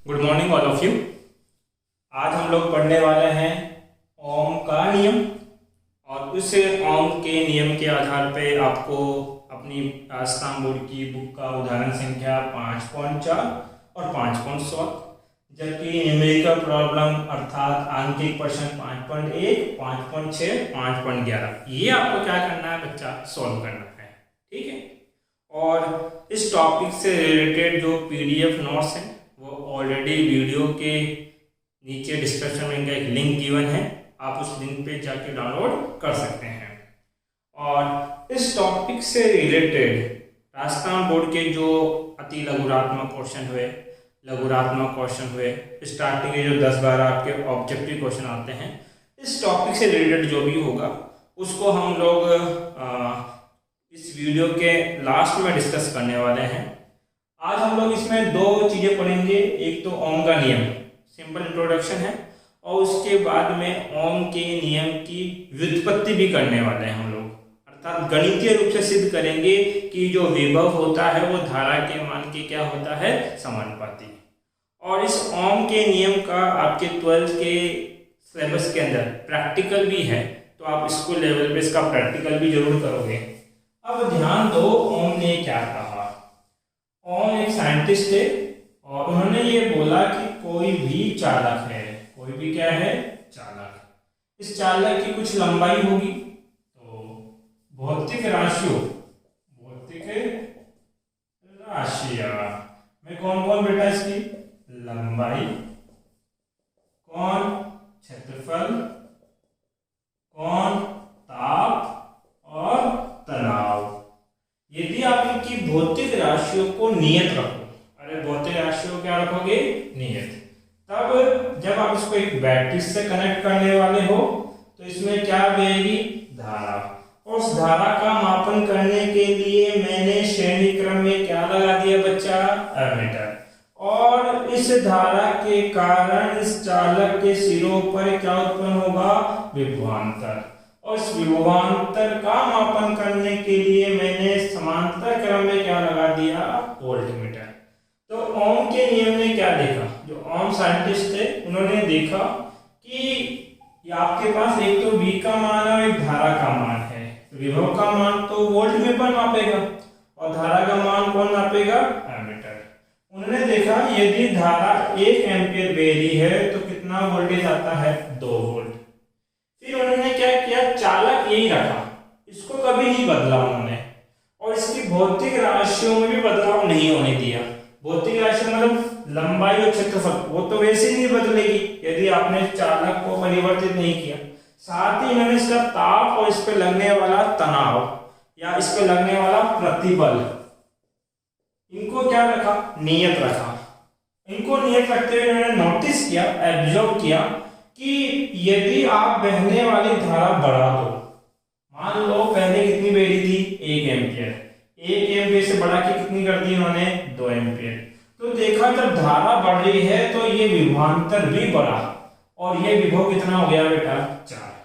Good morning all of you. आज हम लोग पढ़ने वाले हैं ओम का नियम और उस ओम के नियम के आधार पे आपको अपनी राजस्थान बोर्ड की बुक का उदाहरण संख्या 5.4 और 5.7 जबकि न्यूमेरिकल प्रॉब्लम अर्थात आंकिक प्रश्न 5.1, 5.6, 5.11 ये आपको क्या करना है बच्चा, सॉल्व करना है। ठीक है। और इस टॉपिक से रिलेटेड जो पीडीएफ नोट्स हैं वो ऑलरेडी वीडियो के नीचे डिस्क्रिप्शन में इनका एक लिंक गिवन है, आप उस लिंक पे जाके डाउनलोड कर सकते हैं। और इस टॉपिक से रिलेटेड राजस्थान बोर्ड के जो अति लघुरात्मक क्वेश्चन हुए स्टार्टिंग के जो 10-12 आपके ऑब्जेक्टिव क्वेश्चन आते हैं, इस टॉपिक से रिलेटेड जो भी होगा उसको हम लोग इस वीडियो के लास्ट में डिस्कस करने वाले हैं। आज हम लोग इसमें दो चीजें पढ़ेंगे, एक तो ओम का नियम सिंपल इंट्रोडक्शन है और उसके बाद में ओम के नियम की व्युत्पत्ति भी करने वाले हैं हम लोग, अर्थात गणितीय रूप से सिद्ध करेंगे कि जो विभव होता है वो धारा के मान के क्या होता है, समानुपाती। और इस ओम के नियम का आपके 12th के सिलेबस के अंदर प्रैक्टिकल भी है, तो आप स्कूल लेवल पे इसका प्रैक्टिकल भी जरूर करोगे। अब ध्यान दो, ओम ने क्या कहा। ओम एक साइंटिस्ट थे और उन्होंने ये बोला कि कोई भी चालक है, कोई भी क्या है, चालक, इस चालक की कुछ लंबाई होगी, तो भौतिक राशियों में कौन कौन बेटा, इसकी लंबाई, कौन क्षेत्रफल, कौन ताप और तनाव। यदि आप इनकी भौतिक राशियों को नियत रखो, अरे भौतिक राशियों क्या रखोगे, नियत, तब जब आप इसको एक बैटरी से कनेक्ट करने वाले हो तो इसमें क्या बहेगी, धारा। और उस धारा का मापन करने के लिए मैंने श्रेणी क्रम में क्या लगा दिया बच्चा, एमीटर। और इस धारा के कारण इस चालक के सिरों पर क्या उत्पन्न होगा, विभवांतर। और इस विभवांतर का मापन करने के लिए मैंने समांतर क्रम में क्या लगा दिया, वोल्टमीटर। तो ओम के नियम ने क्या देखा, जो ओम साइंटिस्ट थे उन्होंने देखा कि आपके पास एक तो V का मान है और एक धारा का मान है। विभव का मान तो वोल्ट में पर मापेगा और धारा का मान कौन मापेगा, एमीटर। उन्होंने देखा यदि धारा 1 एम्पियर बह रही है तो कितना वोल्टेज आता है, 2 वोल्ट। फिर उन्होंने क्या किया, चालक यही रखा, इसको कभी नहीं बदला उन्होंने, और इसकी भौतिक राशियों में भी बदलाव नहीं होने दिया। भौतिक राशि मतलब लंबाई और क्षेत्रफल, वो तो वैसे ही नहीं बदलेगी यदि आपने चालक को परिवर्तित नहीं किया। साथ ही इन्होंने इसका ताप और इस पे लगने वाला तनाव या इस पे लगने वाला प्रतिबल, इनको क्या रखा, नियत रखा। इनको नियत रखते हुए इन्होंने नोटिस किया, एब्जॉर्व किया कि यदि आप बहने वाली धारा बढ़ा दो, मान लो पहले कितनी बह रही थी, 1 एम्पियर, 1 एम्पियर से बढ़ा के कितनी कर दी इन्होंने, 2 एम्पियर। तो देखा जब धारा बढ़ रही है तो ये विभवांतर भी बढ़ा और ये विभव कितना हो गया बेटा, 4।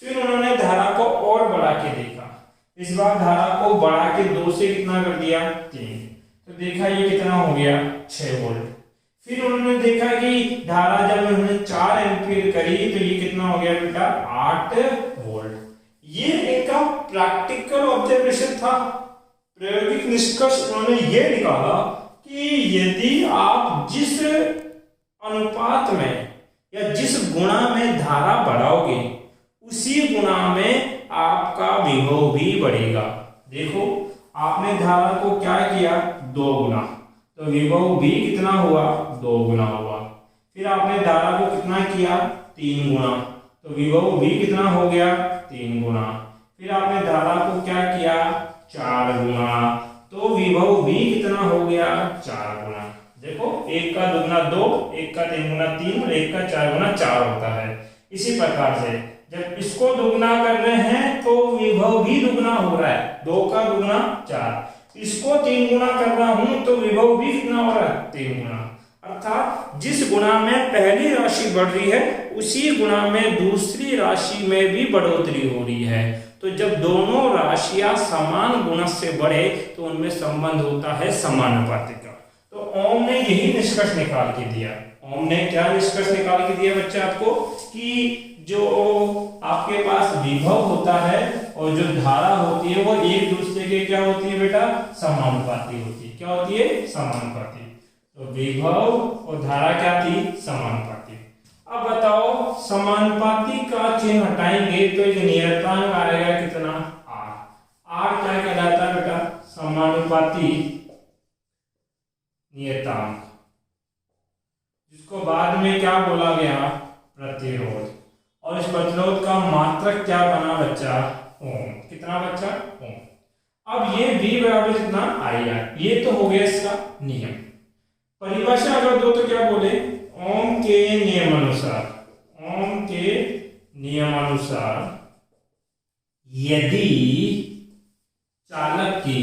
फिर उन्होंने धारा को और बढ़ा के देखा, इस बार धारा को बढ़ा के 2 से कितना कर दिया, 3। तो देखा ये कितना हो गया, 6 वोल्ट। फिर उन्होंने देखा कि धारा जब उन्होंने 4 एम्पीयर करी तो ये कितना हो गया बेटा, 8 वोल्ट। ये इनका प्रैक्टिकल ऑब्जर्वेशन था। प्रायोगिक निष्कर्ष उन्होंने ये निकाला कि यदि आप जिस अनुपात में या जिस गुणा में धारा बढ़ाओगे उसी गुणा में आपका विभव भी बढ़ेगा। देखो आपने धारा को क्या किया, 2 गुना, तो विभव भी कितना हुआ, 2 गुना हुआ। फिर आपने धारा को कितना किया, 3 गुना, तो विभव भी कितना हो गया, 3 गुना। फिर आपने धारा को क्या किया, 4 गुना, तो विभव भी कितना हो गया, 4 गुना। देखो 1 का 2 गुना 2, 1 का 3 गुना 3 और 1 का 4 गुना 4 होता है। इसी प्रकार से जब इसको दुगुना कर रहे हैं तो विभव भी दुगुना हो रहा है, 2 का 2 गुना 4। इसको 3 गुना कर रहा हूं तो विभव भी कितना हो रहा है, 3 गुना। अर्थात जिस गुणा में पहली राशि बढ़ रही है उसी गुणा में दूसरी राशि में भी बढ़ोतरी हो रही है। तो जब दोनों राशियां समान गुणज से बढ़े तो उनमें संबंध होता है समानुपाती का। तो तो ओम ने यही निष्कर्ष निकाल के दिया। ओम ने क्या निष्कर्ष निकाल के दिया बच्चे आपको, कि जो आपके पास विभव होता है और जो धारा होती है वो एक दूसरे के क्या होती है बेटा, समानुपाती होती है। क्या होती है, समानुपाती। तो विभव और धारा क्या थी, समानुपाती। अब बताओ समानुपाती का चिन्ह हटाएंगे तो ये नियतांक आएगा कितना, आर। आर क्या कहलाता है बेटा, समानुपाती नियतांक, जिसको बाद में क्या बोला गया, प्रतिरोध। और इस प्रतिरोध का मात्रक क्या बना बच्चा, ओम। कितना बच्चा, ओम। अब ये V बराबर कितना, IR। ये तो हो गया इसका नियम। परिभाषा अगर दो तो क्या बोले, ओम के नियमानुसार, ओम के नियमानुसार यदि चालक की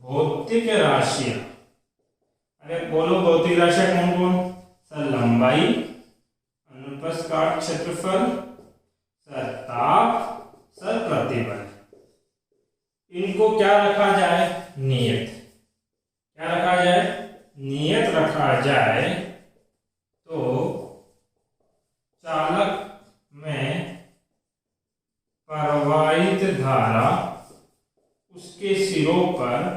भौतिक राशियां, अरे बोलो भौतिक राशियां कौन कौन, सर लंबाई, अनुप्रस्थ काट क्षेत्रफल, सर ताप, सर प्रतिबल, इनको क्या रखा जाए, नियत। क्या रखा जाए, नियत रखा जाए तो चालक में प्रवाहित धारा उसके सिरों पर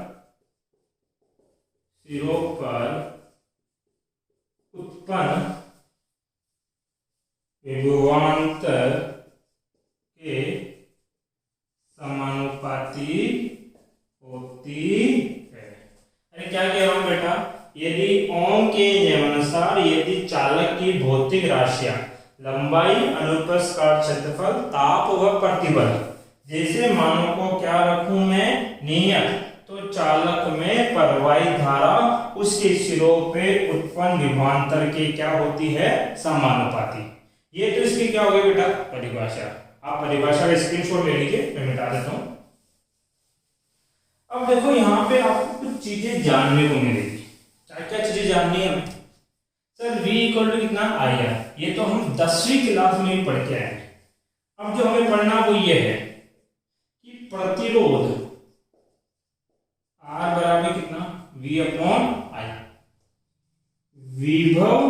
उत्पन्न विभवांतर के समानुपाती होती है। अरे क्या कह रहा हूं बेटा, यदि ओम के नियमानुसार यदि चालक की भौतिक राशियां लंबाई, अनुप्रस्थ काट क्षेत्रफल, ताप व प्रतिबल, जैसे मानों को क्या रखूं मैं, नियत, तो चालक में प्रवाहित धारा उसके सिरों पे उत्पन्न विभवांतर के क्या होती है, समानुपाती। ये तो इसकी क्या हो गई बेटा, परिभाषा। आप परिभाषा का स्क्रीनशॉट ले लीजिए, मैं मिटा देता हूं। अब देखो यहाँ पे आपको कुछ चीजें जानने को मिलेगी। क्या क्या चीजें जाननी है हमें, सर V इक्वल टू कितना, IR। ये तो हम 10वीं क्लास में ही पढ़ के आए हैं। अब जो हमें पढ़ना वो ये है कि प्रतिरोध R बराबर कितना, V अपॉन I। विभव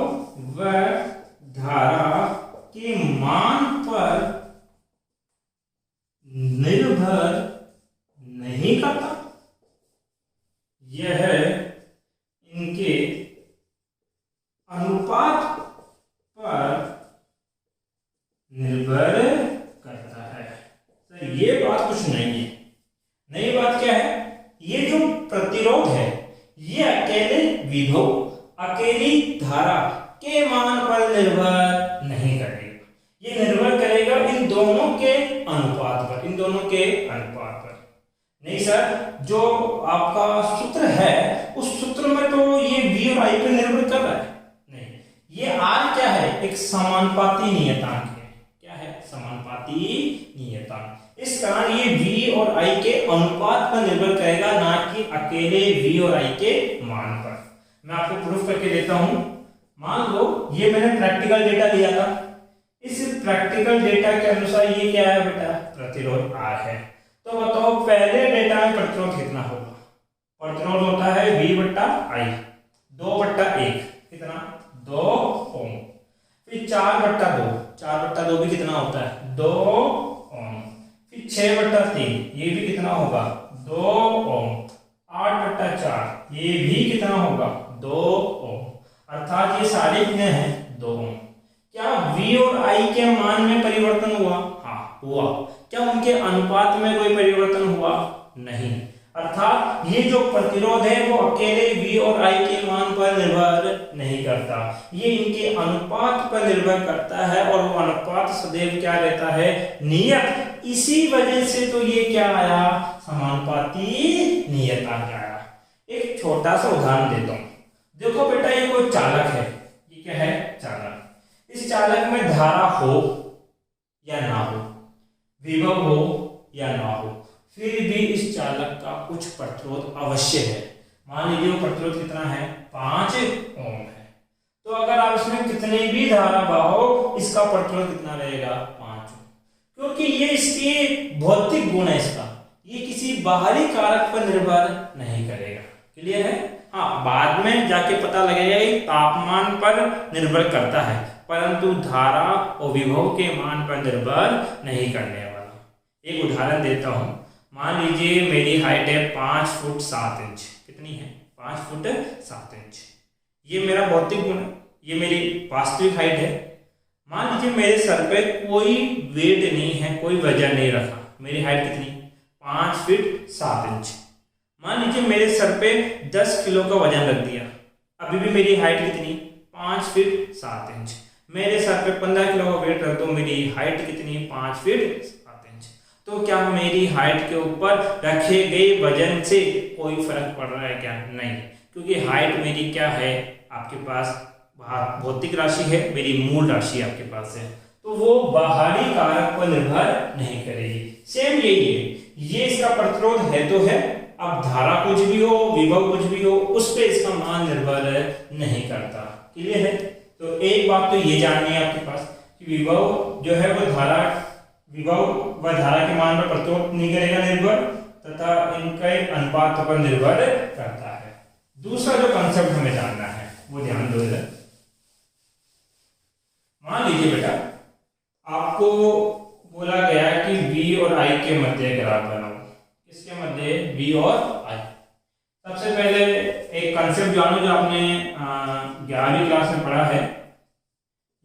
व धारा के मान पर निर्भर नहीं करता, यह इनके अनुपात पर निर्भर करता है। तो ये बात कुछ नहीं है। नई बात क्या है, ये जो प्रतिरोध है ये अकेले विभव, अकेली धारा के मान पर निर्भर नहीं करेगा। ये निर्भर करेगा इन दोनों के अनुपात पर, इन दोनों के अनुपात पर। नहीं सर, जो आपका सूत्र है उस सूत्र में तो ये V और I पर निर्भर कर रहा है। नहीं, ये R क्या है, एक समानुपाती नियतांक है। क्या है, समानुपाती नियतांक। इस कारण ये V और I के अनुपात पर निर्भर करेगा, ना कि अकेले V और I के मान पर। मैं आपको प्रूफ करके देता हूं। मान लो ये मैंने प्रैक्टिकल डेटा लिया था, इस प्रैक्टिकल डेटा के अनुसार ये क्या है बेटा, प्रतिरोध R है। तो बताओ पहले डेटा में प्रतिरोध कितना होगा, प्रतिरोध होता है V बट्टा I, 2/1 कितना, 2 ओम। फिर 4/2, 4/2 भी कितना होता है, 2 ओम। फिर 6/3 ये भी कितना होगा, 2 ओम। 8/4 ये भी कितना होगा, 2 ओम। अर्थात ये सारे कितने हैं, 2 ओम। क्या V और I के मान में परिवर्तन हुआ, हाँ हुआ। क्या उनके अनुपात में कोई परिवर्तन हुआ, नहीं। अर्थात ये जो प्रतिरोध है वो अकेले V और I के मान पर निर्भर नहीं करता, ये इनके अनुपात पर निर्भर करता है। और वो अनुपात सदैव क्या रहता है, नियत। इसी वजह से तो ये क्या आया, समानुपाती नियतांक आया। एक छोटा सा उदाहरण देता हूं। देखो बेटा, ये कोई चालक है, ये क्या है, चालक। इस चालक में धारा हो या ना हो, विभव हो या ना हो, फिर भी इस चालक का कुछ प्रतिरोध अवश्य है। मान लीजिए वो प्रतिरोध कितना है, 5 ओम है। तो अगर आप इसमें कितने भी धारा बहाओ, इसका प्रतिरोध कितना रहेगा, 5 ओम। क्योंकि ये इसकी भौतिक गुण है, इसका ये किसी बाहरी कारक पर निर्भर नहीं करेगा। क्लियर है? हाँ, बाद में जाके पता लगेगा ये तापमान पर निर्भर करता है, परंतु धारा और विभव के मान पर निर्भर नहीं करने वाला। एक उदाहरण देता हूं। मान लीजिए मेरी हाइट है 5 फुट 7 इंच। कितनी है? 5 फुट 7 इंच। ये मेरा भौतिक गुण है, ये मेरी वास्तविक हाइट है। मान लीजिए मेरे सर पे कोई वेट नहीं है, कोई वजन नहीं रखा। मेरी हाइट कितनी? 5 फीट 7 इंच। मान लीजिए मेरे सर पे 10 किलो का वजन रख दिया, अभी भी मेरी हाइट कितनी? 5 फीट 7 इंच। मेरे सर पे 15 किलो का वेट रख दो, मेरी हाइट कितनी? 5 फीट 7 इंच। तो क्या मेरी हाइट के ऊपर रखे गए वजन से कोई फर्क पड़ रहा है क्या? नहीं, क्योंकि हाइट मेरी क्या है? आपके पास भौतिक राशि है, मेरी मूल राशि आपके पास है, तो वो बाहरी कारक पर निर्भर नहीं करेगी। सेम यही है, ये इसका प्रतिरोध है तो है, अब धारा कुछ भी हो, विभव कुछ भी हो, उस पे इसका मान निर्भर नहीं करता। क्लियर है? तो एक बात तो ये जाननी है आपके पास कि विभव जो है वो विभव व धारा के मान पर प्रतिरोध नहीं करेगा निर्भर, तथा इनके अनुपात पर निर्भर करता है। दूसरा जो कंसेप्ट हमें जानना है वो ध्यान दो इधर। मान लीजिए बेटा आपको बोला गया कि V और I के मध्य ग्राफ बनाओ। किसके मध्य? V और I। सबसे पहले एक कंसेप्ट जानो जो आपने 11वीं क्लास में पढ़ा है।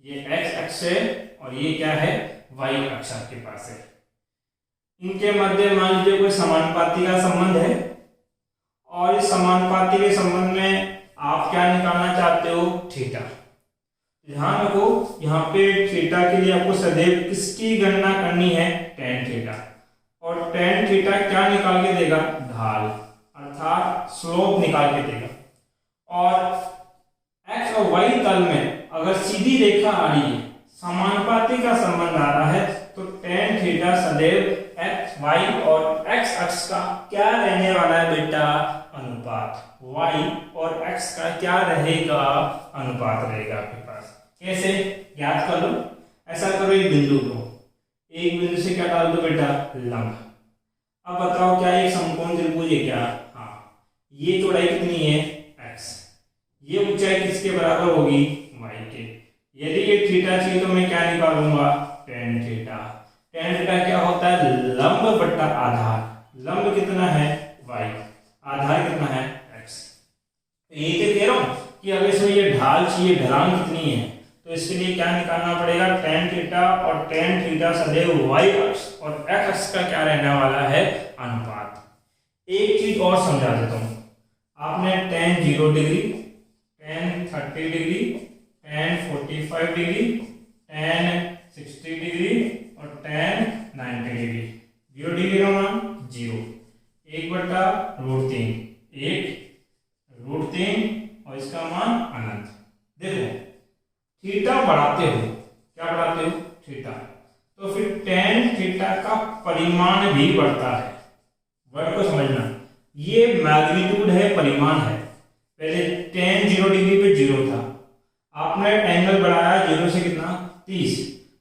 ये x अक्ष है और ये क्या है? y अक्ष आपके पास है। इनके मध्य मान लीजिए कोई समानुपाती का संबंध है, और इस समानुपाती के संबंध में आप क्या निकालना चाहते हो? थीटा। ध्यान रखो, यहाँ पे थीटा के लिए आपको सदैव किसकी गणना करनी है? tan theta. और tan थीटा क्या निकाल के देगा? ढाल, अर्थात स्लोप निकाल के देगा। और x और y तल में अगर सीधी रेखा आ रही है, समानुपाती का संबंध आ रहा है, तो tan थीटा सदैव x, y और x अक्ष का क्या रहने वाला है बेटा? अनुपात। y और x का क्या रहेगा? अनुपात रहेगा आपके पास। कैसे? याद कर लो, ऐसा करो, एक बिंदु लो, एक बिंदु से क्या डाल दो बेटा? लंब। अब बताओ क्या एक समकोण त्रिभुज है क्या? हाँ। ये चौड़ाई कितनी है? x। ये ऊंचाई किसके बराबर होगी? y के। यदि ये थीटा चाहिए तो मैं क्या निकालूंगा? tan theta. tan थीटा क्या होता है? लंब बट्टा आधार। लंब कितना है? y। आधार कितना है? x। यही तो कह रहा हूं कि अगर इसमें ये ढाल चाहिए, ढलान कितनी है, तो इसके लिए क्या निकालना पड़ेगा? tan theta. और tan थीटा सदैव y अक्ष और x अक्ष का क्या रहने वाला है? अनुपात। एक चीज और समझा देता हूं। आपने tan 0 degree, tan 30 degree, tan 45 degree, tan 60 degree और tan 90 डिग्री। 0 डिग्री का मान 0, 1/√3, 1√3 और इसका मान अनंत। देखो थीटा बढ़ाते हो, क्या बढ़ाते हो? थीटा। तो फिर tan थीटा का परिमाण भी बढ़ता है। वर्ड को समझना, ये मैग्नीट्यूड है, परिमाण है। पहले tan 0 डिग्री पे 0 था, आपने एंगल बढ़ाया 0 से कितना? 30,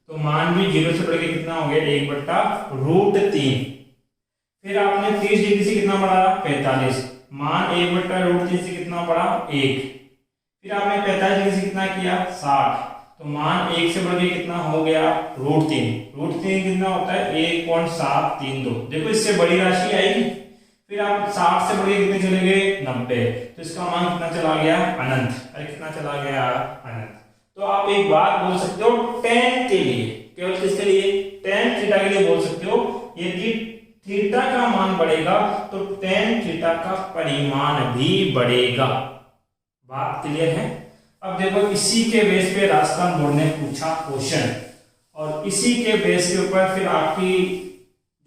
तो मान भी 0 से बढ़ के कितना हो गया? 1/√3। फिर आपने 30 डिग्री से कितना बढ़ाया? 45, मान 1/√3 से कितना बढ़ा? 1। फिर आपने 45 डिग्री से कितना किया? 60, तो मान 1 से बढ़ के कितना हो गया? √3। √3 कितना होता है? 1.732। देखो इससे बड़ी राशि आएगी। फिर आप 60 से बढ़ के कितने चले गए? 90, तो इसका मान कितना चला गया? अनंत। अरे कितना चला गया? अनंत। तो आप एक बात बोल सकते हो tan के लिए, केवल किसके लिए? tan थीटा के लिए बोल सकते हो, यदि थीटा का मान बढ़ेगा तो tan थीटा का परिमाण भी बढ़ेगा। बात क्लियर है? अब देखो इसी के बेस पे राजस्थान बोर्ड ने पूछा क्वेश्चन, और इसी के बेस के ऊपर फिर आपकी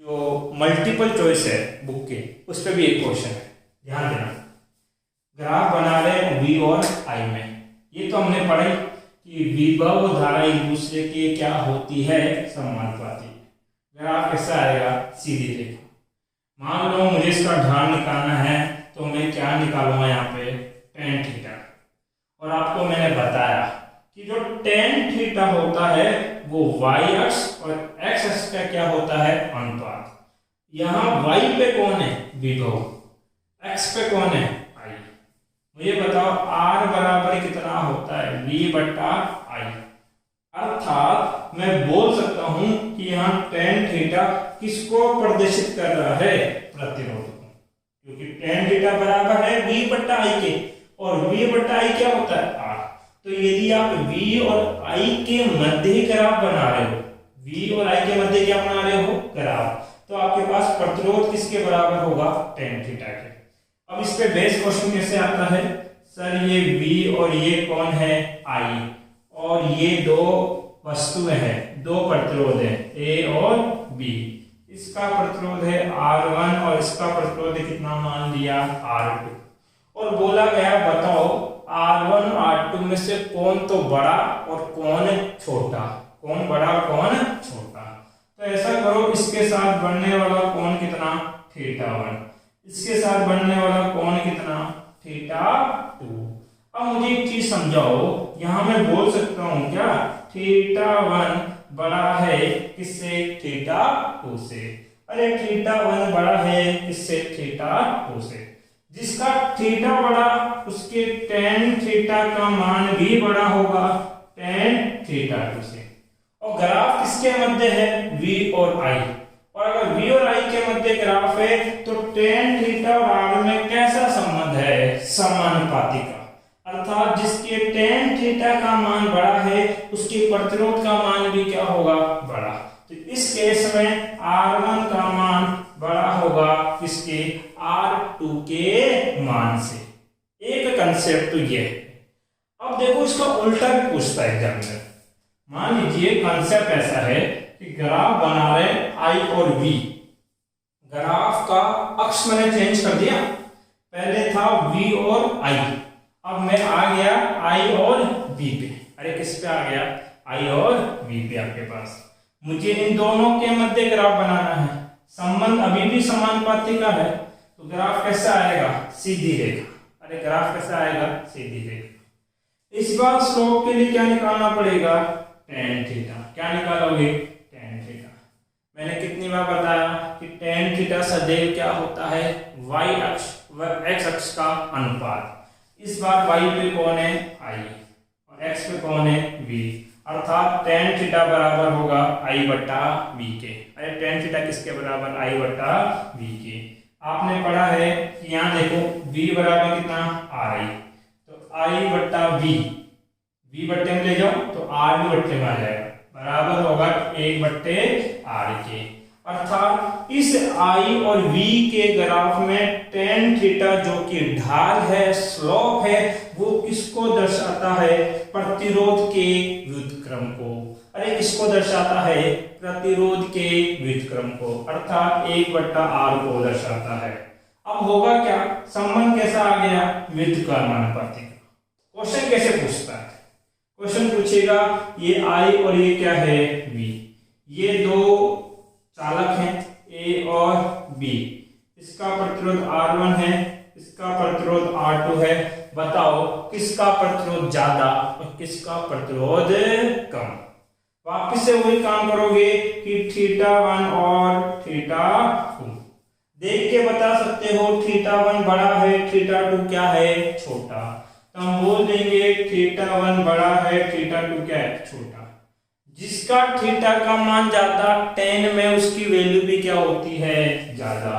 जो मल्टीपल चॉइस है बुक के, उस पर भी एक क्वेश्चन है। ध्यान देना, ग्राफ बना रहे V और I में। ये तो हमने पढ़ा कि विभव धारा एक दूसरे के क्या होती है? समानुपाती। ग्राफ कैसा आएगा? सीधी रेखा। मान लो मुझे इसका ढाल निकालना है, तो मैं क्या निकालूंगा? यहाँ पे tan थीटा। और आपको मैंने बताया कि जो tan थीटा होता है वो y अक्ष और x अक्ष का क्या होता है? अनुपात। यहाँ y पे कौन है विभव, x पे कौन है i। मुझे बताओ r बराबर कितना होता है v बटा i। अर्थात मैं बोल सकता हूं कि यहाँ tan थीटा किसको प्रदर्शित कर रहा है, प्रतिरोध को, क्योंकि tan थीटा बराबर है v बटा i के, और v बटा i क्या होता है r। तो यदि आप v और i के मध्य ग्राफ बना रहे हो, v और i के मध्य क्या बना रहे हो ग्राफ, तो आपके पास प्रतिरोध किसके बराबर होगा tan थीटा के। अब इस पे बेस क्वेश्चन कैसे आता है, सर ये v और ये कौन है i, और ये दो वस्तुएं हैं, दो प्रतिरोध है a और b, इसका प्रतिरोध है R1 और इसका प्रतिरोध कितना मान लिया R2, और बोला गया बताओ R1 R2 में से कौन तो बड़ा और कौन छोटा, कौन बड़ा कौन छोटा। तो ऐसा करो, इसके साथ बनने वाला कोण कितना θ1, इसके साथ बनने वाला कोण कितना θ2। अब मुझे एक चीज समझाओ, यहां मैं बोल सकता हूं क्या θ1 बड़ा है किससे θ2 से। अरे θ1 बड़ा है किससे θ2 से, जिसका थीटा बड़ा उसके tan थीटा का मान भी बड़ा होगा tan θ2 से। और ग्राफ किसके मध्य है v और i, और अगर v और i के मध्य ग्राफ है तो tan थीटा और r में कैसा संबंध है, समानुपाती का। अर्थात जिसके tan थीटा का मान बड़ा है उसके प्रतिरोध का मान भी क्या होगा बड़ा। तो इस केस में R1 का मान बड़ा होगा किसके R2 के मान से। एक कंसेप्ट तो ये है। अब देखो इसका उल्टा भी पूछता है एग्जामिनर। मान लीजिए कंसेप्ट ऐसा है कि ग्राफ बना रहे I और V, ग्राफ का अक्ष मैंने चेंज कर दिया, पहले था V और I, अब मैं आ गया I और V पे। अरे किस पे आ गया I और V पे आपके पास। मुझे इन दोनों के मध्य ग्राफ बनाना है, संबंध अभी भी समानुपाती का है, तो ग्राफ कैसा आएगा सीधी रेखा। अरे ग्राफ कैसा आएगा सीधी रेखा। इस बार स्लोप के लिए क्या निकालना पड़ेगा tan थीटा। क्या निकालोगे tan थीटा। मैंने कितनी बार बताया कि tan थीटा सदैव क्या होता है y अक्ष व x अक्ष का अनुपात। इस बार y पे कौन है i और x पे कौन है v, अर्थात tan थीटा बराबर होगा i बटा v के। अरे tan थीटा किसके बराबर i बटा v के। आपने पढ़ा है कि यहाँ देखो v बराबर कितना ri, तो i बटा v बट्टे में ले जाओ तो r भी बट्टे में आ जाएगा, बराबर होगा 1 बट्टे r के। अर्थात इस i और v के ग्राफ में tan थीटा जो कि ढाल है, स्लोप है, वो किसको दर्शाता है प्रतिरोध के व्युत्क्रम को। अरे किसको दर्शाता है प्रतिरोध के व्युत्क्रम को, अर्थात 1 बट्टा r को दर्शाता है। अब होगा क्या, संबंध कैसा आ गया व्युत्क्रमानुपाती का। क्वेश्चन कैसे पूछता है, क्वेश्चन पूछेगा ये I और ये क्या है V, ये दो चालक हैं A और B, इसका प्रतिरोध R1 है, इसका प्रतिरोध R2 है। बताओ किसका प्रतिरोध ज्यादा और किसका प्रतिरोध कम। वापिस से वही काम करोगे कि θ1 और θ2 देख के बता सकते हो, θ1 बड़ा है θ2 क्या है छोटा, तो हम बोल देंगे θ1 बड़ा है θ2 क्या है छोटा। जिसका थीटा का मान ज्यादा tan में उसकी वैल्यू भी क्या होती है ज्यादा,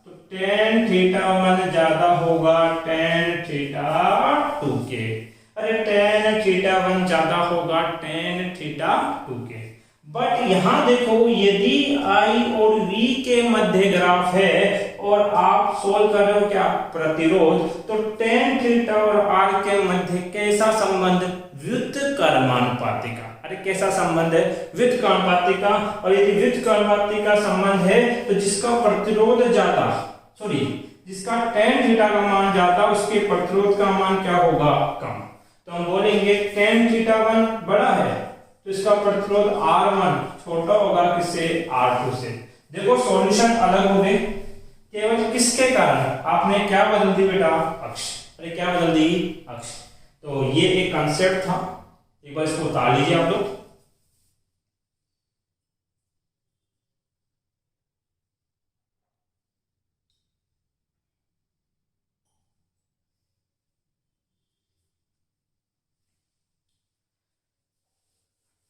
तो tan θ1 ज्यादा होगा tan θ2 के। अरे tan θ1 ज्यादा होगा tan θ2 के। बट यहां देखो यदि I और V के मध्य ग्राफ है और आप सोल्व कर रहे हो क्या प्रतिरोध, तो tan थीटा और R के मध्य कैसा संबंध व्युत्क्रमानुपाती का। अरे कैसा संबंध है व्युत्क्रमानुपाती का। और यदि व्युत्क्रमानुपाती का संबंध है तो जिसका प्रतिरोध ज्यादा जिसका tan थीटा का मान ज्यादा उसके प्रतिरोध का मान क्या होगा कम। तो हम बोलेंगे tan θ1 बड़ा है तो इसका प्रतिरोध R1 छोटा होगा किससे R2 से। देखो सॉल्यूशन अलग हो गए केवल किसके कारण, आपने क्या बदल दी बेटा अक्ष। अरे क्या बदल दी अक्ष। तो ये एक कंसेप्ट था, एक बार इसको उतार लीजिए आप लोग।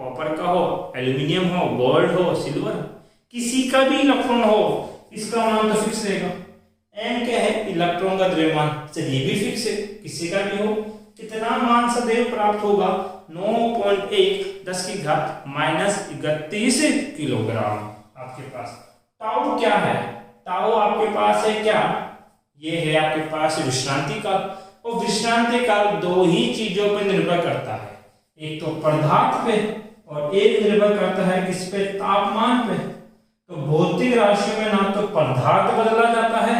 कॉपर का हो, एल्यूमिनियम हो, गोल्ड हो, सिल्वर हो, किसी का भी इलेक्ट्रॉन हो, इसका मान तो फिक्स रहेगा। m क्या है? इलेक्ट्रॉन का द्रव्यमान, ये भी फिक्स है, किसी का भी हो। कितना मान सदैव प्राप्त होगा? 9.1 10 की घात -31 किलोग्राम आपके पास। टाउ क्या है? टाउ आपके पास है क्या? ये है आपके पास विश्रांति काल। और विश्रांति काल दो ही चीजों पर निर्भर करता है, एक तो पदार्थ पे और एक निर्भर करता है किस पे? तापमान पे। तो भौतिक राशियों में ना तो पदार्थ बदला जाता है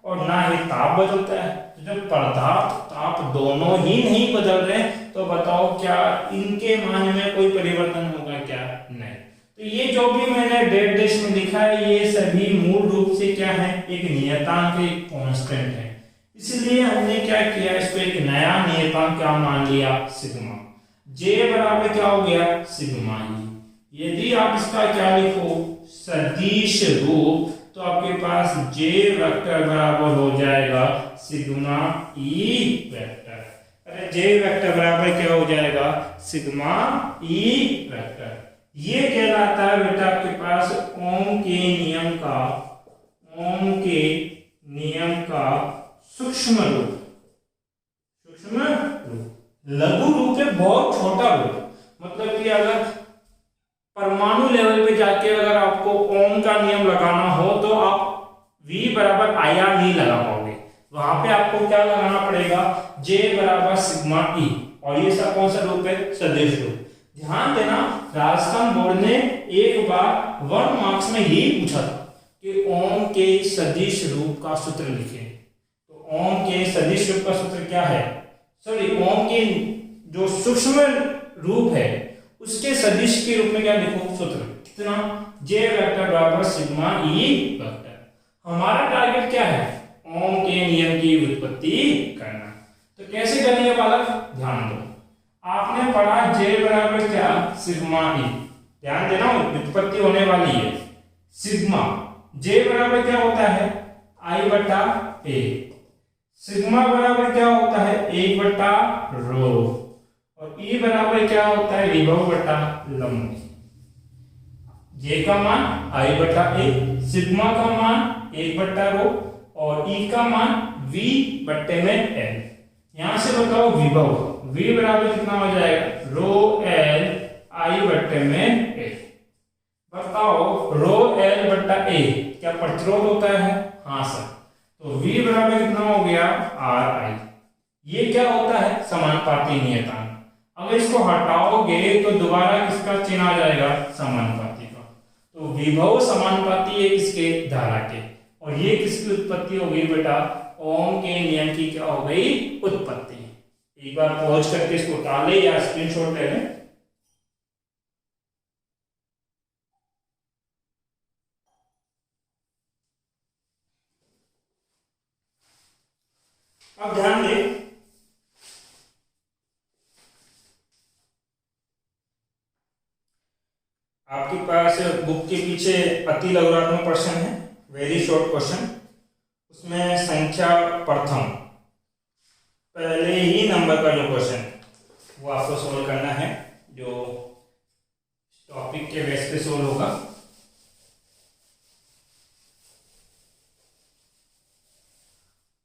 और ना ही ताप बदलता है। तो जब पदार्थ ताप दोनों ही नहीं बदल रहे तो बताओ क्या इनके मान में कोई परिवर्तन होगा क्या? नहीं। तो ये जो भी मैंने डेट में लिखा है ये सभी मूल रूप से क्या है? एक नियतांक, एक कांस्टेंट है। इसलिए हमने क्या किया, इसको एक नया नियतांक क्या मान लिया, सिग्मा। जे बराबर क्या हो गया, सिग्मा ई। यदि आप इसका क्या लिखो, सदिश रूप, तो आपके पास जे वेक्टर बराबर हो जाएगा सिग्मा ई वेक्टर। अरे जे वेक्टर बराबर क्या हो जाएगा, सिग्मा ई वेक्टर। ये कहलाता है बेटा आपके पास ओम के नियम का सूक्ष्म रूप। सूक्ष्म रूप लघु रूप है, बहुत छोटा रूप। मतलब कि अगर परमाणु लेवल पे जाके अगर आपको ओम का नियम लगाना हो तो आप V बराबर आया नहीं लगा पाओगे, वहां पे आपको क्या लगाना पड़ेगा, J बराबर सिग्मा ई। और ये सब कौन सा रूप है, सदिश रूप। ध्यान देना, राजस्थान बोर्ड ने एक बार 1 मार्क्स में यही पूछा था कि ओम के सदिश रूप का सूत्र लिखें। तो ओम के सदिश रूप का सूत्र क्या है, सॉरी ओम के जो सूक्ष्म रूप है उसके सदिश के रूप में क्या लिखो, सूत्र कितना, जे वेक्टर बराबर सिग्मा ई वेक्टर। हमारा टारगेट क्या है, ओम के नियम की व्युत्पत्ति करना। तो कैसे करनी है बालक, ध्यान दो, आपने पढ़ा जे बराबर क्या, सिग्मा ई। ध्यान देना, व्युत्पत्ति होने वाली है सिग्मा। जे बराबर क्या होता है, आई बटा ए। सिग्मा बराबर क्या होता है, 1 बटा रो। और ई बराबर क्या होता है, विभव बटा लंब। जे का मान आई बटा ए, सिग्मा का मान 1 बटा रो और ई का मान v बट्टे में एल। यहां से बताओ विभव, v बराबर कितना हो जाएगा, रो एल आई बट्टे में ए। बताओ रो एल बट्टा ए क्या प्रतिरोध होता है, हाँ सर। तो v बराबर कितना हो गया, आर आई। ये क्या होता है, समानुपाती नियतांक। अगर इसको हटाओगे तो दोबारा किसका चिन्ह आ जाएगा, समानुपाती का। तो विभव समानुपाती है किसके, धारा के। और ये किसकी उत्पत्ति हो गई बेटा, ओम के नियम की क्या हो गई, उत्पत्ति। एक बार पहुंच करके इसको उतार ले या स्क्रीनशॉट ले लें। अब ध्यान दें, आपके पास बुक के पीछे अति लघुरात्मक प्रश्न है, वेरी शॉर्ट क्वेश्चन। उसमें संख्या प्रथम पहले ही नंबर का जो क्वेश्चन वो आपको सोल्व करना है, जो टॉपिक के बेस पे सोल्व होगा।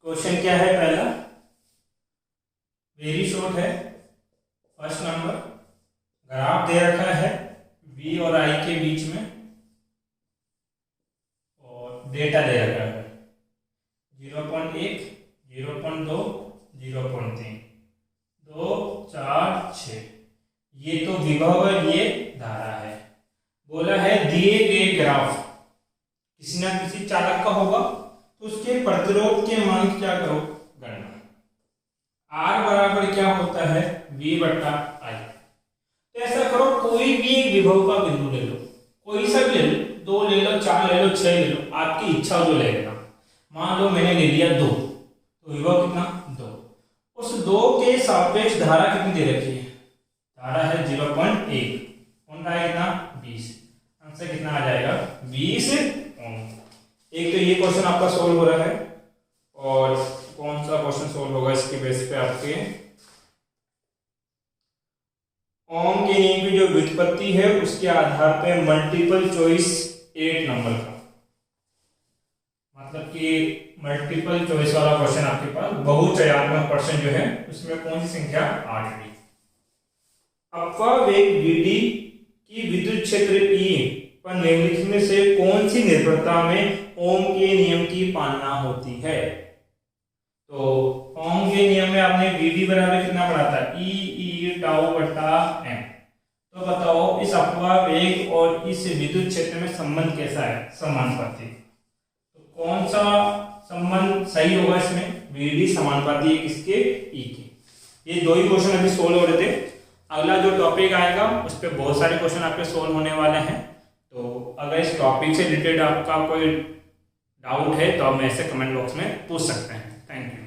क्वेश्चन क्या है, पहला वेरी शॉर्ट है। फर्स्ट नंबर, ग्राफ दे रखा है v और i के बीच में और डेटा दे रखा है 0.1, 0.2, 0.3, 2, 4, 6। ये तो विभव है, ये धारा है। बोला है दिए गए ग्राफ किसी ना किसी चालक का होगा तो उसके प्रतिरोध के मान की क्या करो, गणना। R बराबर क्या होता है, v बटा i। तो ऐसा करो, कोई भी एक विभव का बिंदु ले लो, कोई सा भी ले लो, 2 ले लो, 4 ले लो, 6 ले लो, आपकी इच्छा जो ले लेना। मान लो मैंने ले लिया 2, तो विभव कितना, 2। उस 2 के सापेक्ष धारा कितनी दे रखी है, धारा है 0.1, कौन रहा है कितना, 20। आंसर कितना आ जाएगा, 20 ओम। एक तो ये क्वेश्चन आपका सोल्व हो रहा है, और कौन सा क्वेश्चन सोल्व होगा इसके बेस पे आपके ओम के नियम की जो व्युत्पत्ति है उसके आधार पे मल्टीपल चॉइस 8 नंबर का, मतलब कि मल्टीपल चॉइस वाला क्वेश्चन आपके पास, बहुचयनात्मक प्रश्न जो है उसमें कौन सी संख्या, 8वीं। अपवावेग वीडी की विद्युत क्षेत्र ई पर निम्नलिखित में से कौन सी निर्भरता में ओम के नियम की पालना होती है। तो ओम के नियम में आपने वीडी बराबर कितना पढ़ा था, ई टाउ बटा एम। तो बताओ इस अपवावेग और इस विद्युत क्षेत्र में संबंध कैसा है, समानुपाती। तो कौन सा संबंध सही होगा इसमें, वीडी समानुपाती है किसके, ई के। ये 2 ही क्वेश्चन अभी सोल्व हो रहे थे। अगला जो टॉपिक आएगा उस पर बहुत सारे क्वेश्चन आपके सोल्व होने वाले हैं। तो अगर इस टॉपिक से रिलेटेड आपका कोई डाउट है तो आप मेरे से कमेंट बॉक्स में पूछ सकते हैं। Thank you.